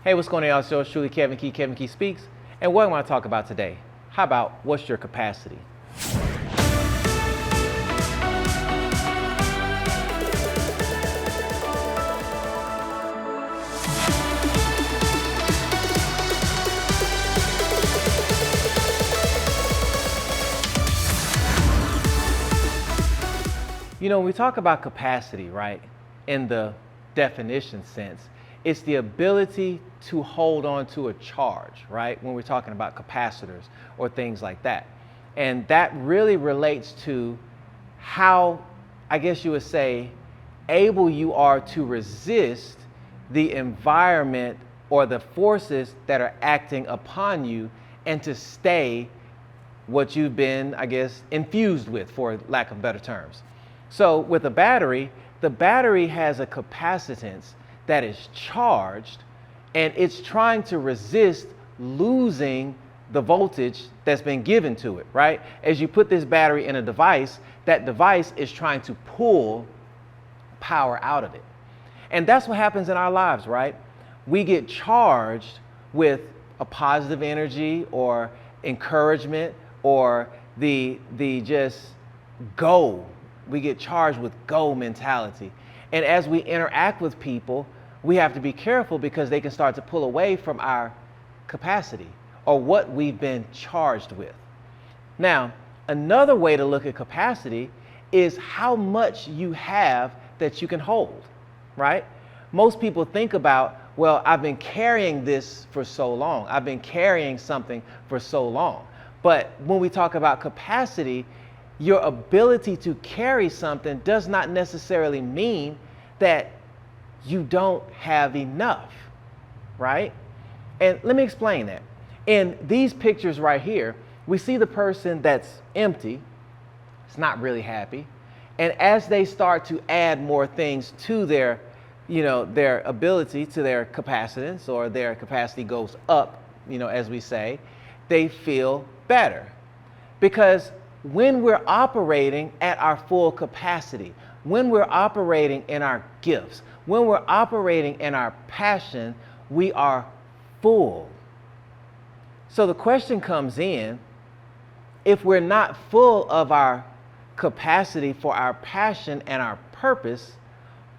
Hey, what's going on, y'all? It's yours truly, Kevin Key, Kevin Key Speaks. And what I want to talk about today, how about what's your capacity? You know, when we talk about capacity, right, in the definition sense, it's the ability to hold on to a charge, right, when we're talking about capacitors or things like that. And that really relates to how, I guess you would say, able you are to resist the environment or the forces that are acting upon you and to stay what you've been, I guess, infused with, for lack of better terms. So with a battery, the battery has a capacitance that is charged and it's trying to resist losing the voltage that's been given to it, right? As you put this battery in a device, that device is trying to pull power out of it. And that's what happens in our lives, right? We get charged with a positive energy or encouragement or the just go. We get charged with go mentality. And as we interact with people, we have to be careful because they can start to pull away from our capacity or what we've been charged with. Now, another way to look at capacity is how much you have that you can hold, right? Most people think about, well, I've been carrying this for so long. I've been carrying something for so long. But when we talk about capacity, your ability to carry something does not necessarily mean that you don't have enough, right? And let me explain that. In these pictures right here, we see the person that's empty, it's not really happy. And as they start to add more things to their, their ability, to their capacitance, or their capacity goes up, as we say, they feel better. Because when we're operating at our full capacity, when we're operating in our gifts, when we're operating in our passion, we are full. So the question comes in, if we're not full of our capacity for our passion and our purpose,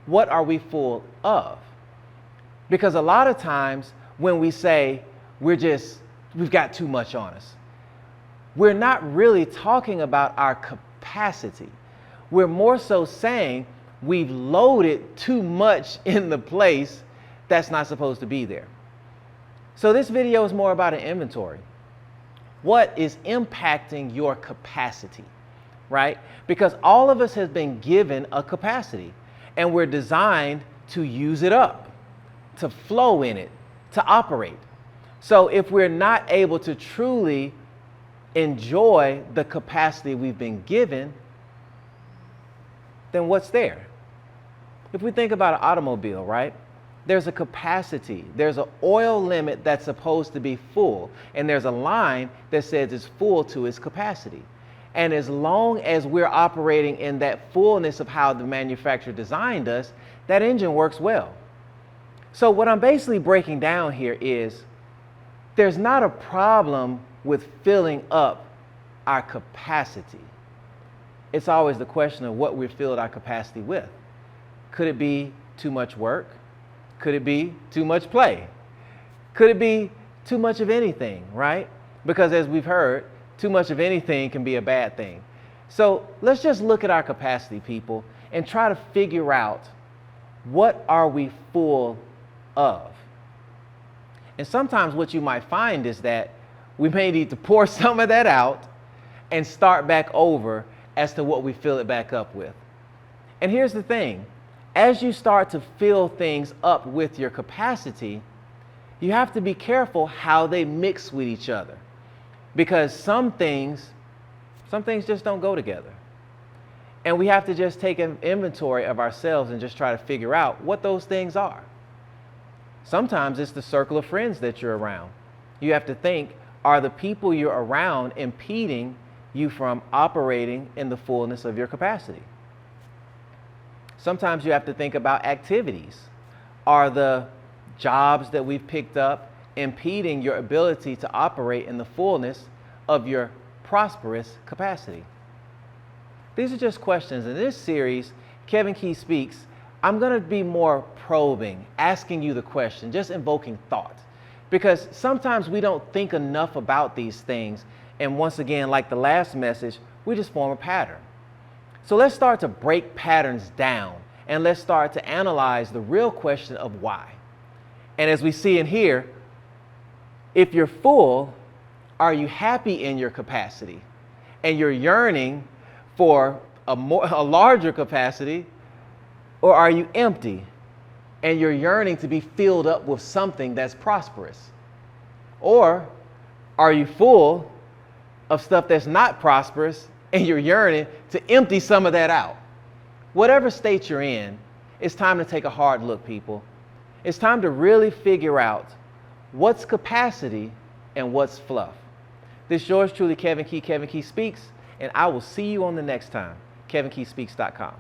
what are we full of? Because a lot of times when we say we've got too much on us, we're not really talking about our capacity. We're more so saying we've loaded too much in the place that's not supposed to be there. So this video is more about an inventory. What is impacting your capacity, right? Because all of us has been given a capacity and we're designed to use it up, to flow in it, to operate. So if we're not able to truly enjoy the capacity we've been given, then what's there? If we think about an automobile, right? There's a capacity, there's an oil limit that's supposed to be full, and there's a line that says it's full to its capacity. And as long as we're operating in that fullness of how the manufacturer designed us, that engine works well. So what I'm basically breaking down here is there's not a problem with filling up our capacity. It's always the question of what we filled our capacity with. Could it be too much work? Could it be too much play? Could it be too much of anything, right? Because as we've heard, too much of anything can be a bad thing. So let's just look at our capacity, people, and try to figure out what are we full of. And sometimes what you might find is that we may need to pour some of that out and start back over as to what we fill it back up with. And here's the thing. As you start to fill things up with your capacity, you have to be careful how they mix with each other. Because some things just don't go together. And we have to just take an inventory of ourselves and just try to figure out what those things are. Sometimes it's the circle of friends that you're around. You have to think, are the people you're around impeding you from operating in the fullness of your capacity? Sometimes you have to think about activities. Are the jobs that we've picked up impeding your ability to operate in the fullness of your prosperous capacity? These are just questions. In this series, Kevin Key Speaks, I'm going to be more probing, asking you the question, just invoking thought. Because sometimes we don't think enough about these things. And once again, like the last message, we just form a pattern. So let's start to break patterns down and let's start to analyze the real question of why. And as we see in here, if you're full, are you happy in your capacity? And you're yearning for a larger capacity, or are you empty and you're yearning to be filled up with something that's prosperous? Or are you full of stuff that's not prosperous and you're yearning to empty some of that out? Whatever state you're in, it's time to take a hard look, people. It's time to really figure out what's capacity and what's fluff. This is yours truly, Kevin Key Speaks, and I will see you on the next time. KevinKeySpeaks.com.